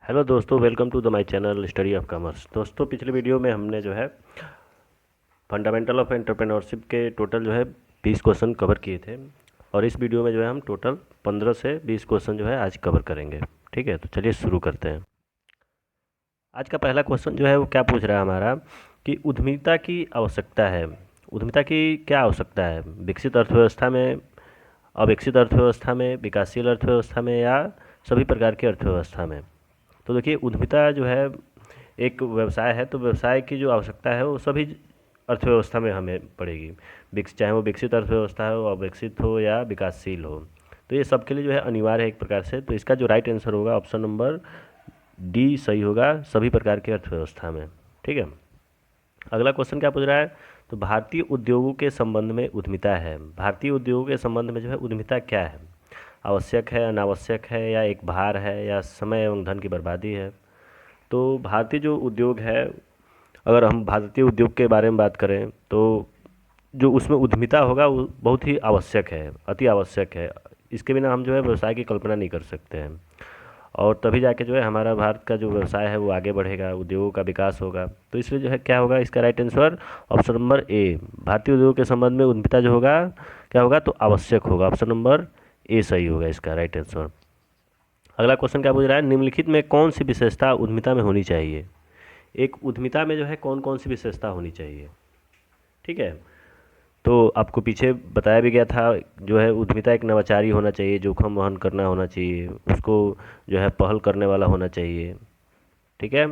Hello दोस्तों, welcome to the my channel study of commerce. दोस्तों, पिछले वीडियो में हमने जो है फंडामेंटल ऑफ एंटरप्रेन्योरशिप के टोटल जो है 20 क्वेश्चन कवर किए थे। और इस वीडियो में जो है हम टोटल 15 से 20 क्वेश्चन जो है आज कवर करेंगे। ठीक है, तो चलिए शुरू करते हैं। आज का पहला क्वेश्चन जो है वो क्या पूछ रहा है हमारा कि उद्यमिता की आवश्यकता है। उद्यमिता की क्या आवश्यकता है विकसित अर्थव्यवस्था में, अविकसित अर्थव्यवस्था में, विकासशील अर्थव्यवस्था में या सभी प्रकार की अर्थव्यवस्था में। तो देखिए, उद्यमिता जो है एक व्यवसाय है, तो व्यवसाय की जो आवश्यकता है वो सभी अर्थव्यवस्था में हमें पड़ेगी। चाहे वो विकसित अर्थव्यवस्था हो, अविकसित हो या विकासशील हो, तो ये सबके लिए जो है अनिवार्य है एक प्रकार से। तो इसका जो राइट आंसर होगा ऑप्शन नंबर डी सही होगा, सभी प्रकार की अर्थव्यवस्था में। ठीक है, अगला क्वेश्चन क्या पूछ रहा है, तो भारतीय उद्योगों के संबंध में उद्यमिता है। भारतीय उद्योगों के संबंध में जो है उद्यमिता क्या है, आवश्यक है, अनावश्यक है, या एक भार है, या समय एवं धन की बर्बादी है। तो भारतीय जो उद्योग है, अगर हम भारतीय उद्योग के बारे में बात करें तो जो उसमें उद्यमिता होगा वो बहुत ही आवश्यक है, अति आवश्यक है। इसके बिना हम जो है व्यवसाय की कल्पना नहीं कर सकते हैं, और तभी जाके जो है हमारा भारत का जो व्यवसाय है वो आगे बढ़ेगा, उद्योगों का विकास होगा। तो इसलिए जो है क्या होगा, इसका right answer option number A, भारतीय उद्योग के संबंध में उद्यमिता जो होगा क्या होगा, तो आवश्यक होगा। ऑप्शन नंबर ए सही होगा इसका राइट आंसर। अगला क्वेश्चन क्या पूछ रहा है, निम्नलिखित में कौन सी विशेषता उद्यमिता में होनी चाहिए। एक उद्यमिता में जो है कौन कौन सी विशेषता होनी चाहिए। ठीक है, तो आपको पीछे बताया भी गया था, जो है उद्यमिता एक नवाचारी होना चाहिए, जोखिम वहन करना होना चाहिए, उसको जो है पहल करने वाला होना चाहिए। ठीक है,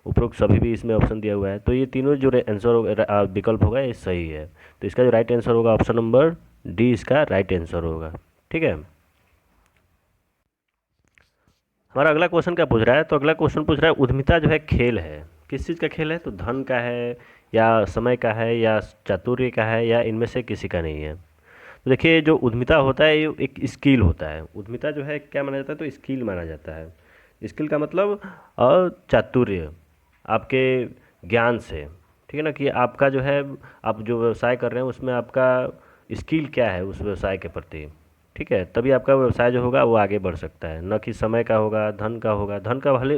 उपरोक्त सभी भी इसमें ऑप्शन दिया हुआ है, तो ये तीनों जो आंसर विकल्प होगा ये सही है। तो इसका जो राइट आंसर होगा ऑप्शन नंबर डी इसका राइट आंसर होगा। ठीक है, हमारा अगला क्वेश्चन क्या पूछ रहा है, तो अगला क्वेश्चन पूछ रहा है उद्यमिता जो है खेल है, किस चीज़ का खेल है, तो धन का है, या समय का है, या चातुर्य का है, या इनमें से किसी का नहीं है। तो देखिए, जो उद्यमिता होता है ये एक स्किल होता है। उद्यमिता जो है क्या माना जाता है, तो स्किल माना जाता है। स्किल का मतलब चातुर्य, आपके ज्ञान से। ठीक है ना, कि आपका जो है, आप जो व्यवसाय कर रहे हैं उसमें आपका स्किल क्या है उस व्यवसाय के प्रति। ठीक है, तभी आपका व्यवसाय जो होगा वो आगे बढ़ सकता है, न कि समय का होगा, धन का होगा। धन का भले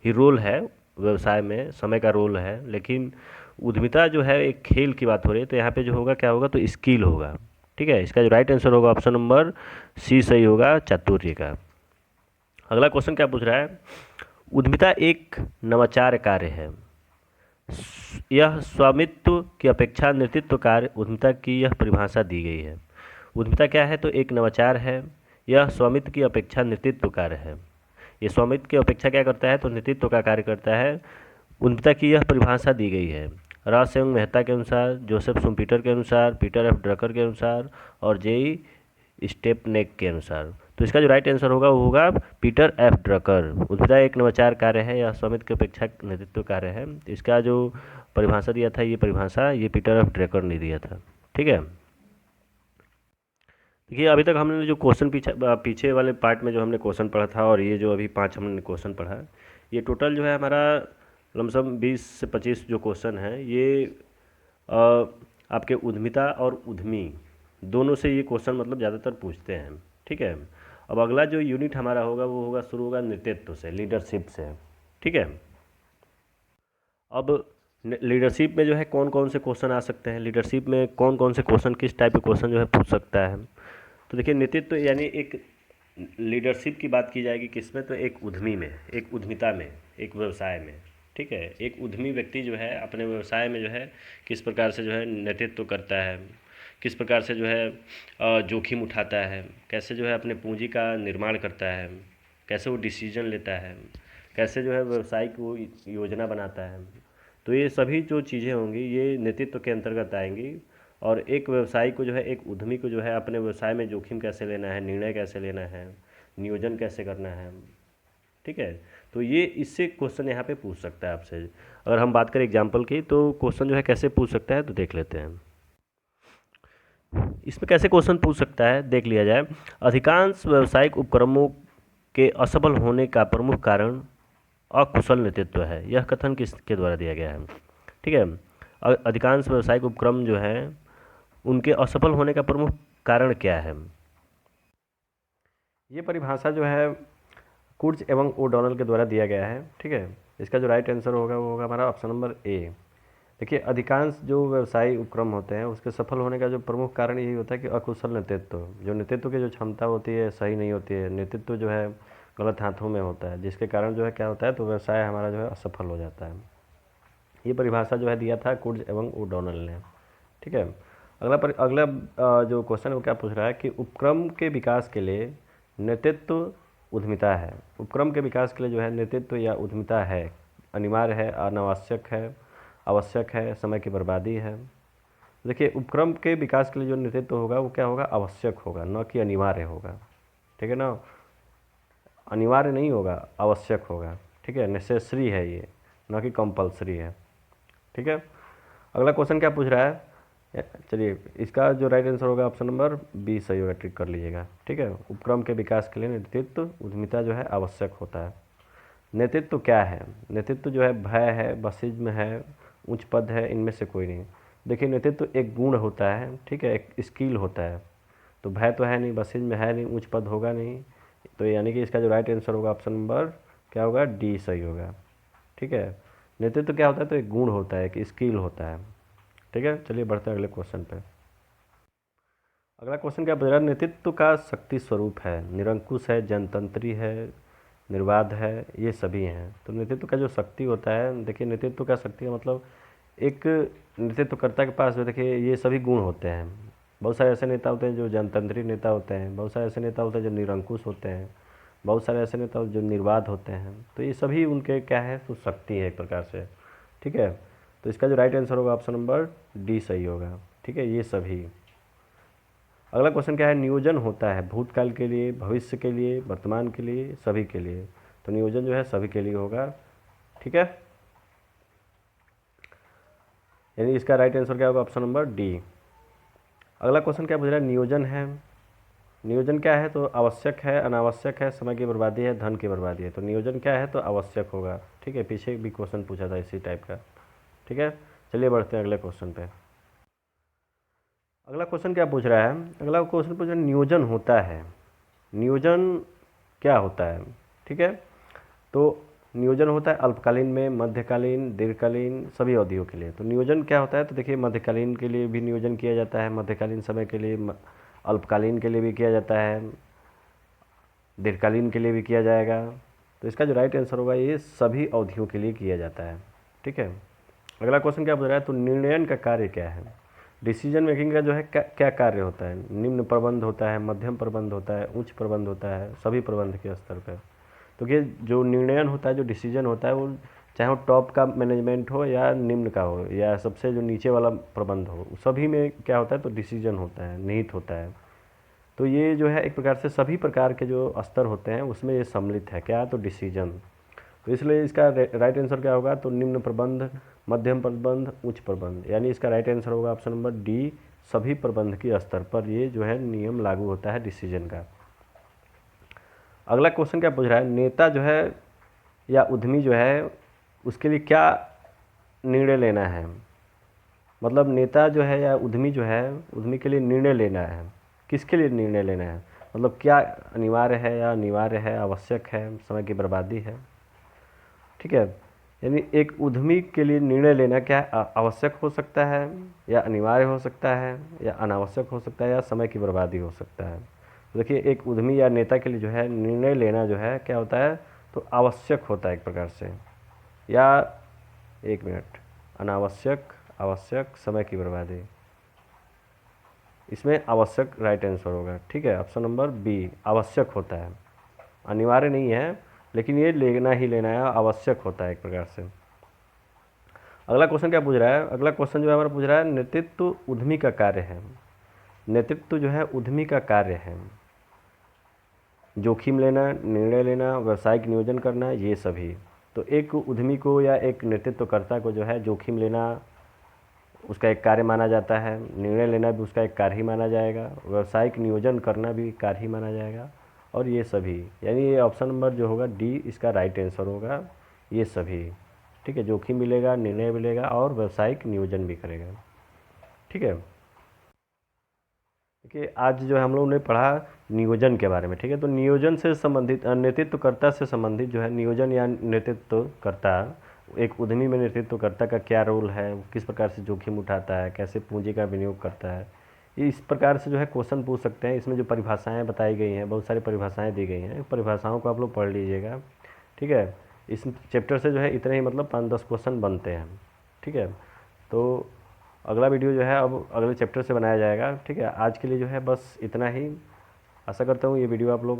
ही रोल है व्यवसाय में, समय का रोल है, लेकिन उद्यमिता जो है एक खेल की बात हो रही है, तो यहाँ पे जो होगा क्या होगा, तो स्किल होगा। ठीक है, इसका जो राइट आंसर होगा ऑप्शन नंबर सी सही होगा, चातुर्य का। अगला क्वेश्चन क्या पूछ रहा है, उद्यमिता एक नवाचार कार्य है। यह स्वामित्व की अपेक्षा नेतृत्व कार्य उद्यमिता की यह परिभाषा दी गई है। उद्यमिता क्या है, तो एक नवाचार है। यह स्वामित्व की अपेक्षा नेतृत्व कार्य है। ये स्वामित्व की अपेक्षा क्या करता है, तो नेतृत्व का कार्य करता है। उद्यमिता की यह परिभाषा दी गई है रॉस एवं मेहता के अनुसार, जोसेफ शुम्पीटर के अनुसार, पीटर एफ ड्रकर के अनुसार, और जेई स्टेपनेक के अनुसार। तो इसका जो राइट आंसर होगा वो होगा पीटर एफ ड्रकर। उद्यमिता एक नवाचार कार्य है, यह स्वामित्व की अपेक्षा नेतृत्व कार्य है। इसका जो परिभाषा दिया था, ये परिभाषा ये पीटर एफ ड्रकर ने दिया था। ठीक है, देखिए अभी तक हमने जो क्वेश्चन पीछे वाले पार्ट में जो हमने क्वेश्चन पढ़ा था, और ये जो अभी 5 हमने क्वेश्चन पढ़ा, ये टोटल जो है हमारा लमसम 20 से 25 जो क्वेश्चन है, ये अ, आपके उद्यमिता और उद्यमी दोनों से ये क्वेश्चन मतलब ज़्यादातर पूछते हैं। ठीक है, अब अगला जो यूनिट हमारा होगा वो होगा शुरू होगा नेतृत्व से, लीडरशिप से। ठीक है, अब लीडरशिप में जो है कौन कौन से क्वेश्चन आ सकते हैं, लीडरशिप में कौन कौन से क्वेश्चन, किस टाइप के क्वेश्चन जो है पूछ सकता है। तो देखिए, नेतृत्व यानी एक लीडरशिप की बात की जाएगी किसमें, तो एक उद्यमी में, एक उद्यमिता में, एक व्यवसाय में। ठीक है, एक उद्यमी व्यक्ति जो है अपने व्यवसाय में जो है किस प्रकार से जो है नेतृत्व करता है, किस प्रकार से जो है जोखिम उठाता है, कैसे जो है अपने पूंजी का निर्माण करता है, कैसे वो डिसीजन लेता है, कैसे जो है व्यवसाय को योजना बनाता है। तो ये सभी जो चीज़ें होंगी ये नेतृत्व के अंतर्गत आएंगी। और एक व्यवसायी को जो है, एक उद्यमी को जो है अपने व्यवसाय में जोखिम कैसे लेना है, निर्णय कैसे लेना है, नियोजन कैसे करना है। ठीक है, तो ये इससे क्वेश्चन यहाँ पे पूछ सकता है आपसे। अगर हम बात करें एग्जाम्पल की, तो क्वेश्चन जो है कैसे पूछ सकता है, तो देख लेते हैं इसमें कैसे क्वेश्चन पूछ सकता है, देख लिया जाए। अधिकांश व्यावसायिक उपक्रमों के असफल होने का प्रमुख कारण अकुशल नेतृत्व है। यह कथन किसके द्वारा दिया गया है। ठीक है, अधिकांश व्यावसायिक उपक्रम जो है उनके असफल होने का प्रमुख कारण क्या है। ये परिभाषा जो है कुर्ज एवं ओडोनल के द्वारा दिया गया है। ठीक है, इसका जो राइट आंसर होगा वो होगा हमारा ऑप्शन नंबर ए। देखिए, अधिकांश जो व्यवसायी उपक्रम होते हैं उसके सफल होने का जो प्रमुख कारण यही होता है कि अकुशल नेतृत्व, जो नेतृत्व की जो क्षमता होती है सही नहीं होती है, नेतृत्व जो है गलत हाथों में होता है, जिसके कारण जो है क्या होता है, तो व्यवसाय हमारा जो है असफल हो जाता है। ये परिभाषा जो है दिया था कुर्ज एवं ओडोनल ने। ठीक है, अगला जो क्वेश्चन है वो क्या पूछ रहा है कि उपक्रम के विकास के लिए नेतृत्व उद्यमिता है। उपक्रम के विकास के लिए जो है नेतृत्व या उद्यमिता है, अनिवार्य है, अनावश्यक है, आवश्यक है, समय की बर्बादी है। देखिए, उपक्रम के विकास के लिए जो नेतृत्व होगा वो क्या होगा, आवश्यक होगा, न कि अनिवार्य होगा। ठीक है ना, अनिवार्य नहीं होगा, आवश्यक होगा। ठीक है, नेसेसरी है ये, न कि कंपलसरी है। ठीक है, अगला क्वेश्चन क्या पूछ रहा है, चलिए इसका जो राइट आंसर होगा ऑप्शन नंबर बी सही होगा, टिक कर लीजिएगा। ठीक है, उपक्रम के विकास के लिए नेतृत्व उद्यमिता जो है आवश्यक होता है। नेतृत्व क्या है, नेतृत्व जो है भय है, बसिज्म है, उच्च पद है, इनमें से कोई नहीं। देखिए, नेतृत्व एक गुण होता है, ठीक है, एक स्किल होता है। तो भय तो है नहीं, बसिज्म है नहीं, उच्च पद होगा नहीं, तो यानी कि इसका जो राइट आंसर होगा ऑप्शन नंबर क्या होगा, डी सही होगा। ठीक है, नेतृत्व क्या होता है, तो एक गुण होता है, एक स्किल होता है। ठीक है, चलिए बढ़ते हैं अगले क्वेश्चन पे। अगला क्वेश्चन क्या पूछ रहा है, नेतृत्व का शक्ति स्वरूप है, निरंकुश है, जनतंत्री है, निर्बाध है, ये सभी हैं। तो नेतृत्व का जो शक्ति होता है, देखिए नेतृत्व का शक्ति का मतलब एक नेतृत्वकर्ता के पास जो, देखिए ये सभी गुण होते हैं। बहुत सारे ऐसे नेता होते हैं जो जनतंत्री नेता होते हैं, बहुत सारे ऐसे नेता होते हैं जो निरंकुश होते हैं, बहुत सारे ऐसे नेता जो निर्बाध होते हैं। तो ये सभी उनके क्या है, तो शक्ति है एक प्रकार से। ठीक है, तो इसका जो राइट आंसर होगा ऑप्शन नंबर डी सही होगा। ठीक है, ये सभी। अगला क्वेश्चन क्या है, नियोजन होता है भूतकाल के लिए, भविष्य के लिए, वर्तमान के लिए, सभी के लिए। तो नियोजन जो है सभी के लिए होगा। ठीक है, यानी इसका राइट आंसर क्या होगा, ऑप्शन नंबर डी। अगला क्वेश्चन क्या पूछ रहा है, नियोजन है, नियोजन क्या है, तो आवश्यक है, अनावश्यक है, समय की बर्बादी है, धन की बर्बादी है। तो नियोजन क्या है, तो आवश्यक होगा। ठीक है, पीछे भी क्वेश्चन पूछा था इसी टाइप का। ठीक है, चलिए बढ़ते हैं अगले क्वेश्चन पे। अगला क्वेश्चन क्या पूछ रहा है, अगला क्वेश्चन पूछ रहा है नियोजन होता है, नियोजन क्या होता है। ठीक है, तो नियोजन होता है अल्पकालीन में, मध्यकालीन, दीर्घकालीन, सभी अवधियों के लिए। तो नियोजन क्या होता है, तो देखिए मध्यकालीन के लिए भी नियोजन किया जाता है, मध्यकालीन समय के लिए, अल्पकालीन के लिए भी किया जाता है, दीर्घकालीन के लिए भी किया जाएगा। तो इसका जो राइट आंसर होगा, ये सभी अवधियों के लिए किया जाता है। ठीक है, अगला क्वेश्चन क्या पूछ रहा है, तो निर्णयन का कार्य क्या है। डिसीजन मेकिंग का जो है क्या कार्य होता है, निम्न प्रबंध होता है, मध्यम प्रबंध होता है, उच्च प्रबंध होता है, सभी प्रबंध के स्तर पर। तो ये जो निर्णयन होता है, जो डिसीजन होता है, वो चाहे वो टॉप का मैनेजमेंट हो या निम्न का हो या सबसे जो नीचे वाला प्रबंध हो, सभी में क्या होता है, तो डिसीजन होता है, निहित होता है। तो ये जो है एक प्रकार से सभी प्रकार के जो स्तर होते हैं उसमें ये सम्मिलित है, क्या, तो डिसीजन। तो इसलिए इसका राइट आंसर क्या होगा, तो निम्न प्रबंध, मध्यम प्रबंध, उच्च प्रबंध। यानी इसका राइट आंसर होगा ऑप्शन नंबर डी, सभी प्रबंध के स्तर पर ये जो है नियम लागू होता है डिसीजन का। अगला क्वेश्चन क्या पूछ रहा है, नेता जो है या उद्यमी जो है उसके लिए क्या निर्णय लेना है। मतलब नेता जो है या उद्यमी जो है, उद्यमी के लिए निर्णय लेना है, किसके लिए निर्णय लेना है, मतलब क्या अनिवार्य है या अनिवार्य है, आवश्यक है, समय की बर्बादी है। ठीक है, यानी एक उद्यमी के लिए निर्णय लेना क्या आवश्यक हो सकता है, या अनिवार्य हो सकता है, या अनावश्यक हो सकता है, या समय की बर्बादी हो सकता है। तो देखिए, एक उद्यमी या नेता के लिए जो है निर्णय लेना जो है क्या होता है, तो आवश्यक होता है एक प्रकार से, या एक मिनट, अनावश्यक, आवश्यक, समय की बर्बादी, इसमें आवश्यक राइट आंसर होगा। ठीक है, ऑप्शन नंबर बी आवश्यक होता है, अनिवार्य नहीं है, लेकिन ये लेना ही लेना है, आवश्यक होता है एक प्रकार से। अगला क्वेश्चन क्या पूछ रहा है, अगला क्वेश्चन जो है हमारा पूछ रहा है नेतृत्व उद्यमी का कार्य है। नेतृत्व जो है उद्यमी का कार्य है, जोखिम लेना, निर्णय लेना, व्यावसायिक नियोजन करना, ये सभी। तो एक उद्यमी को या एक नेतृत्वकर्ता को जो है जोखिम लेना उसका एक कार्य माना जाता है, निर्णय लेना भी उसका एक कार्य ही माना जाएगा, व्यावसायिक नियोजन करना भी कार्य ही माना जाएगा, और ये सभी। यानी ये ऑप्शन नंबर जो होगा डी इसका राइट आंसर होगा, ये सभी। ठीक है, जोखिम मिलेगा, निर्णय मिलेगा, और व्यावसायिक नियोजन भी करेगा। ठीक है, कि आज जो है हम लोगों ने पढ़ा नियोजन के बारे में, ठीक है। तो नियोजन से संबंधित नेतृत्वकर्ता से संबंधित जो है नियोजन या नेतृत्वकर्ता, एक उद्यमी में नेतृत्वकर्ता का क्या रोल है, किस प्रकार से जोखिम उठाता है, कैसे पूंजी का विनियोग करता है, इस प्रकार से जो है क्वेश्चन पूछ सकते हैं। इसमें जो परिभाषाएं बताई गई हैं, बहुत सारी परिभाषाएं दी गई हैं, परिभाषाओं को आप लोग पढ़ लीजिएगा, ठीक है। इस चैप्टर से जो है इतने ही मतलब 5-10 क्वेश्चन बनते हैं, ठीक है। तो अगला वीडियो जो है अब अगले चैप्टर से बनाया जाएगा, ठीक है। आज के लिए जो है बस इतना ही। आशा करता हूँ ये वीडियो आप लोग